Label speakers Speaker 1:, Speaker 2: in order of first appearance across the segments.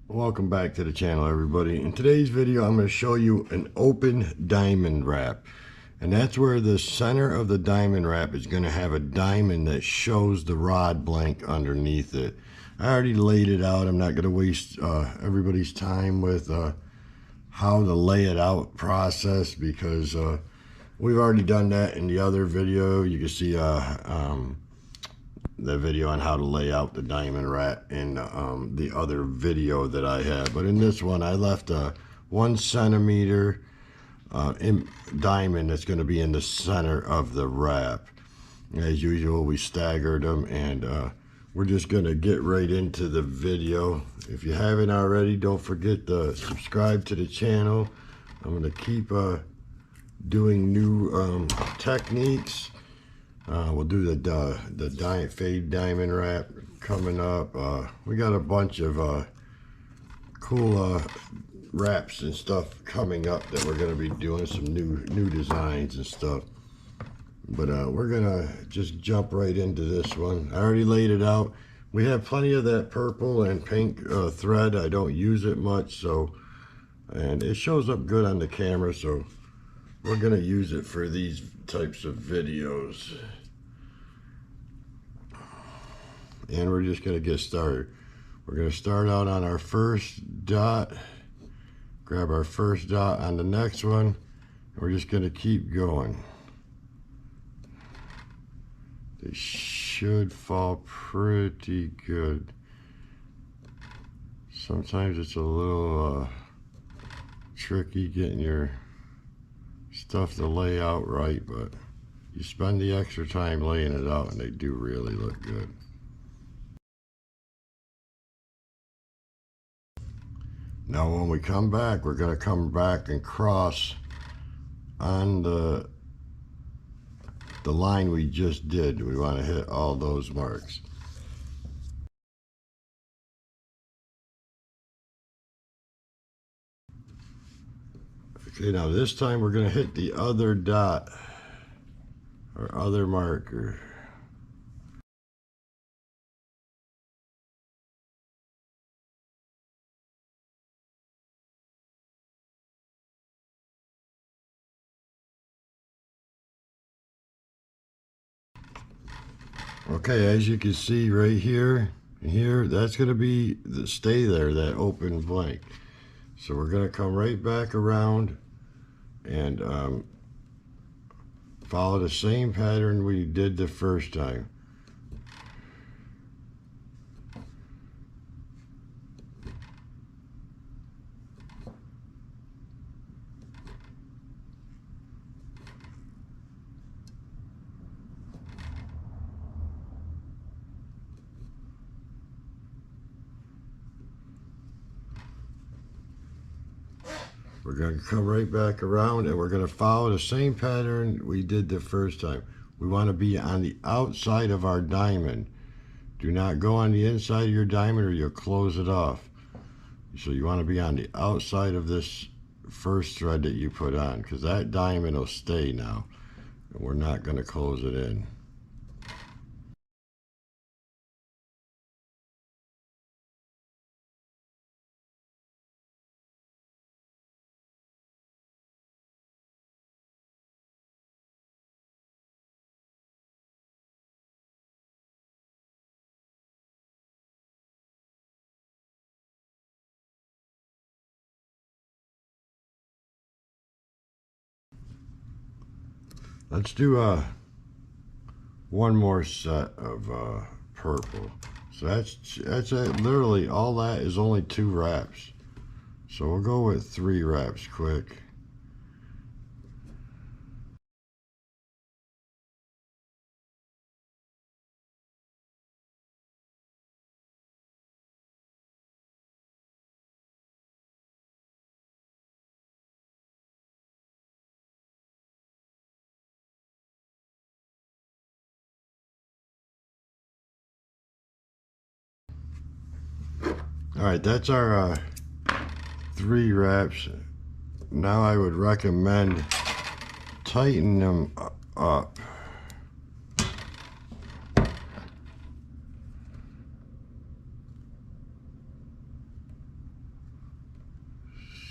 Speaker 1: Welcome back to the channel, everybody. In today's video I'm going to show you an open diamond wrap, and that's where the center of the diamond wrap is going to have a diamond that shows the rod blank underneath it. I already laid it out. I'm not going to waste everybody's time with how to lay it out process, because we've already done that in the other video. You can see the video on how to lay out the diamond wrap in the other video that I had. But in this one, I left a 1 centimeter diamond that's going to be in the center of the wrap. As usual, we staggered them, and we're just going to get right into the video. If you haven't already, don't forget to subscribe to the channel. I'm going to keep doing new techniques. We'll do the fade diamond wrap coming up. We got a bunch of cool wraps and stuff coming up that we're going to be doing, some new designs and stuff. But we're going to just jump right into this one. I already laid it out. We have plenty of that purple and pink thread. I don't use it much, and it shows up good on the camera, so we're going to use it for these types of videos. And we're just going to get started. We're going to start out on our first dot, grab our first dot on the next one, and we're just going to keep going. They should fall pretty good. Sometimes it's a little tricky getting your stuff to lay out right, but you spend the extra time laying it out and they do really look good. Now when we come back, we're going to come back and cross on the line we just did. We want to hit all those marks. Okay, now this time we're going to hit the other dot, or other marker. Okay, as you can see right here, that's going to be stay there, that open blank. So we're going to come right back around and follow the same pattern we did the first time. We're going to come right back around and we're going to follow the same pattern we did the first time. We want to be on the outside of our diamond. Do not go on the inside of your diamond or you'll close it off. So you want to be on the outside of this first thread that you put on, because that diamond will stay now. And we're not going to close it in. Let's do one more set of purple. So that's it. Literally all that is only 2 wraps. So we'll go with 3 wraps quick. All right, that's our 3 wraps. Now I would recommend tighten them up.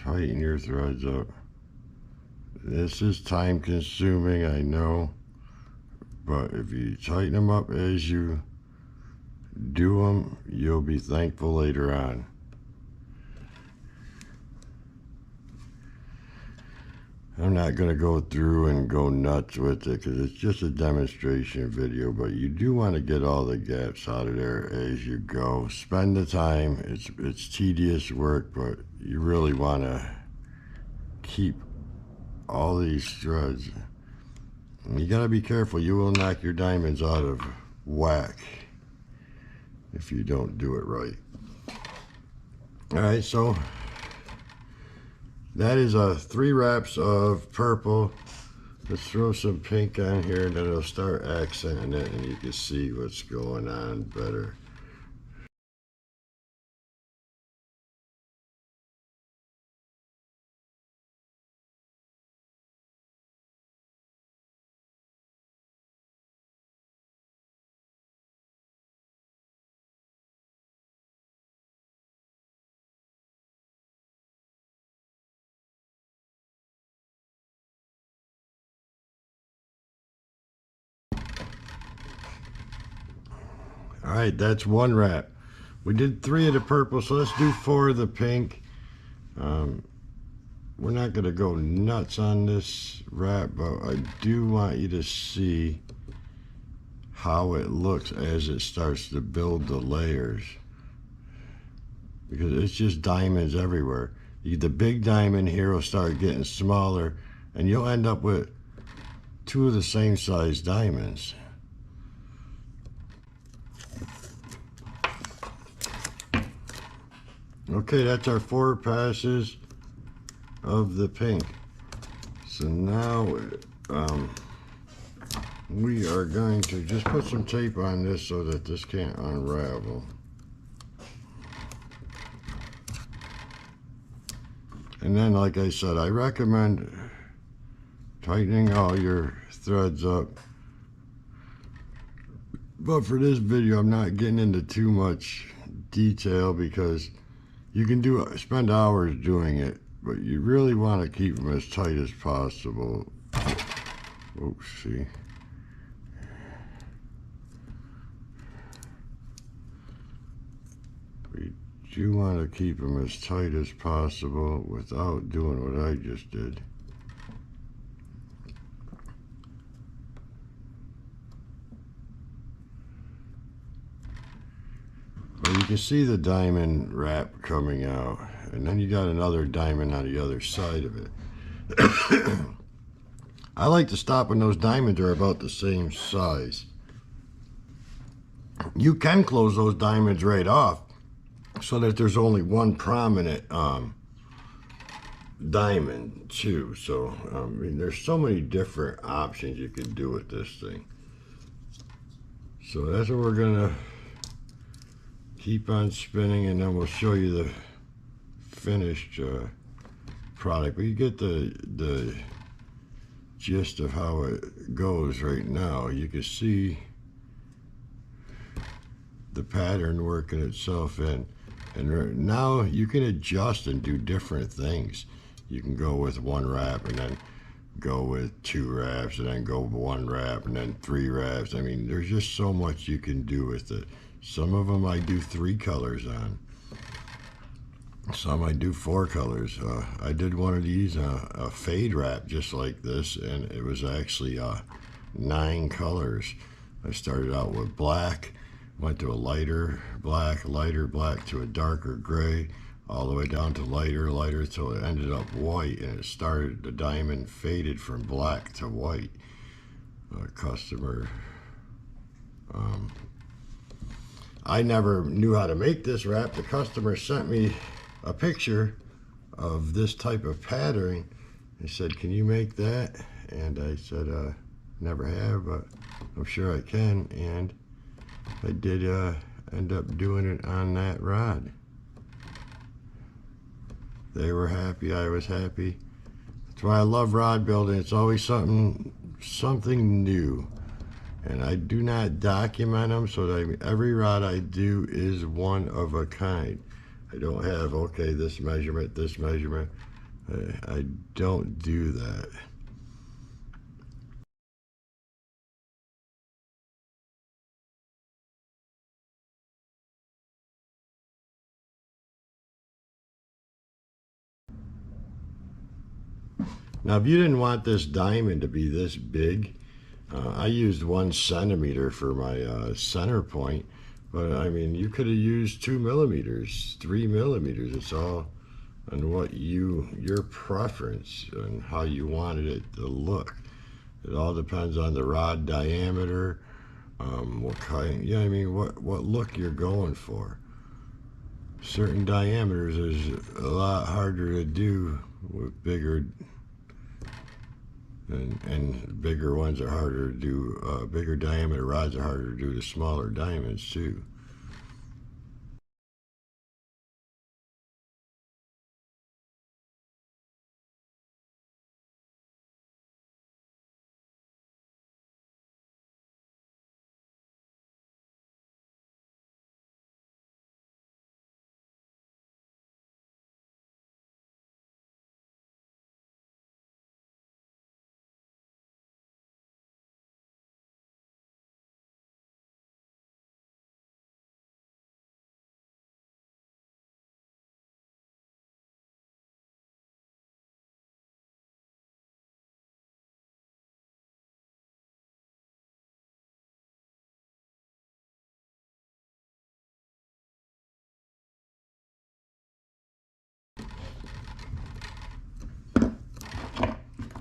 Speaker 1: tighten your threads up. This is time consuming, I know, but if you tighten them up as you do them, you'll be thankful later on. I'm not going to go through and go nuts with it because it's just a demonstration video, but you do want to get all the gaps out of there as you go. Spend the time. It's tedious work, but you really want to keep all these threads. You got to be careful. You will knock your diamonds out of whack if you don't do it right. All right, so that is 3 wraps of purple. Let's throw some pink on here and then it'll start accenting it and you can see what's going on better. All right, that's 1 wrap. We did 3 of the purple, so let's do 4 of the pink. We're not going to go nuts on this wrap, but I do want you to see how it looks as it starts to build the layers. Because it's just diamonds everywhere. The big diamond here will start getting smaller, and you'll end up with 2 of the same size diamonds. Okay, that's our 4 passes of the pink. So now we are going to just put some tape on this so that this can't unravel. And then, like I said, I recommend tightening all your threads up. But for this video, I'm not getting into too much detail because you can spend hours doing it, but you really want to keep them as tight as possible. Oops, see. We do want to keep them as tight as possible without doing what I just did. You can see the diamond wrap coming out, and then you got another diamond on the other side of it. I like to stop when those diamonds are about the same size. You can close those diamonds right off so that there's only one prominent diamond too. So I mean, there's so many different options you can do with this thing. So that's what we're gonna keep on spinning, and then we'll show you the finished product. But you get the gist of how it goes right now. You can see the pattern working itself in, and now you can adjust and do different things. You can go with 1 wrap and then go with 2 wraps and then go with 1 wrap and then 3 wraps. I mean, there's just so much you can do with it. Some of them I do 3 colors on. Some I do 4 colors. I did one of these, a fade wrap just like this, and it was actually 9 colors. I started out with black, went to a lighter black to a darker gray, all the way down to lighter till it ended up white, and it started, the diamond faded from black to white. Customer, I never knew how to make this wrap. The customer sent me a picture of this type of pattern. He said, "Can you make that?" And I said, never have, but I'm sure I can. And I did end up doing it on that rod. They were happy, I was happy. That's why I love rod building. It's always something new. And I do not document them, so that every rod I do is one of a kind. I don't have, okay, this measurement. I don't do that. Now, if you didn't want this diamond to be this big, I used 1 centimeter for my center point, but I mean, you could have used 2 millimeters, 3 millimeters. It's all on what your preference and how you wanted it to look. It all depends on the rod diameter, what kind, I mean, what look you're going for. Certain diameters is a lot harder to do with bigger, and bigger ones are harder to do. Bigger diameter rods are harder to do to smaller diamonds too.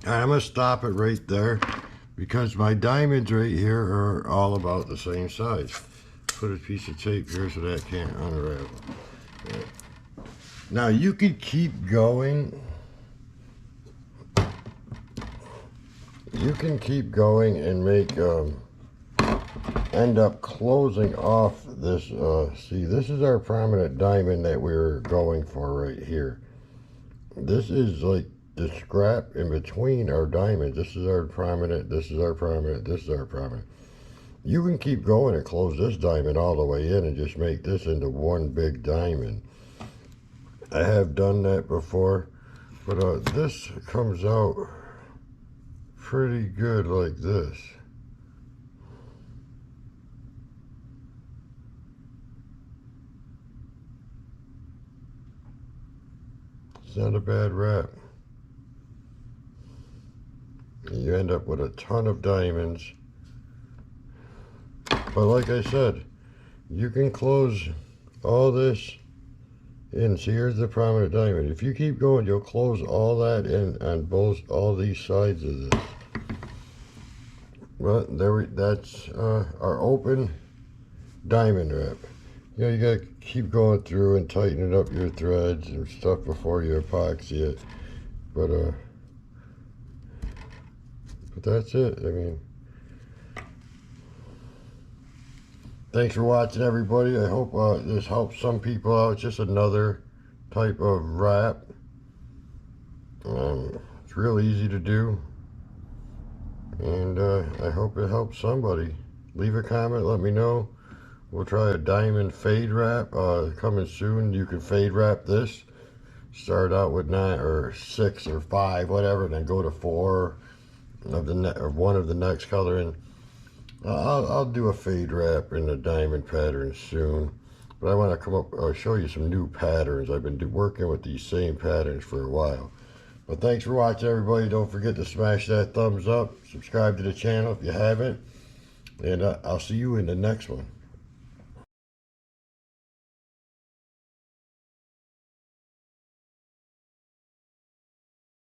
Speaker 1: All right, I'm gonna stop it right there because my diamonds right here are all about the same size. Put a piece of tape here so that can't unravel. Yeah. Now you could keep going. You can keep going and make end up closing off this. See, this is our prominent diamond that we're going for right here. This is like the scrap in between our diamonds. This is our prominent, this is our prominent, this is our prominent. You can keep going and close this diamond all the way in and just make this into one big diamond. I have done that before, but this comes out pretty good like this. It's not a bad wrap. You end up with a ton of diamonds. But like I said, you can close all this in. See, here's the prominent diamond. If you keep going, you'll close all that in on all these sides of this. But that's our open diamond wrap. You know, you gotta keep going through and tightening up your threads and stuff before you epoxy it. But that's it. I mean, thanks for watching, everybody. I hope this helps some people out. It's just another type of wrap. It's real easy to do, and I hope it helps somebody. Leave a comment, let me know. We'll try a diamond fade wrap coming soon. You can fade wrap this. Start out with 9 or 6 or 5, whatever, and then go to 4 of one of the next color. And I'll do a fade wrap in the diamond pattern soon. But I want to come up show you some new patterns. I've been working with these same patterns for a while. But thanks for watching, everybody. Don't forget to smash that thumbs up. Subscribe to the channel if you haven't. And I'll see you in the next one.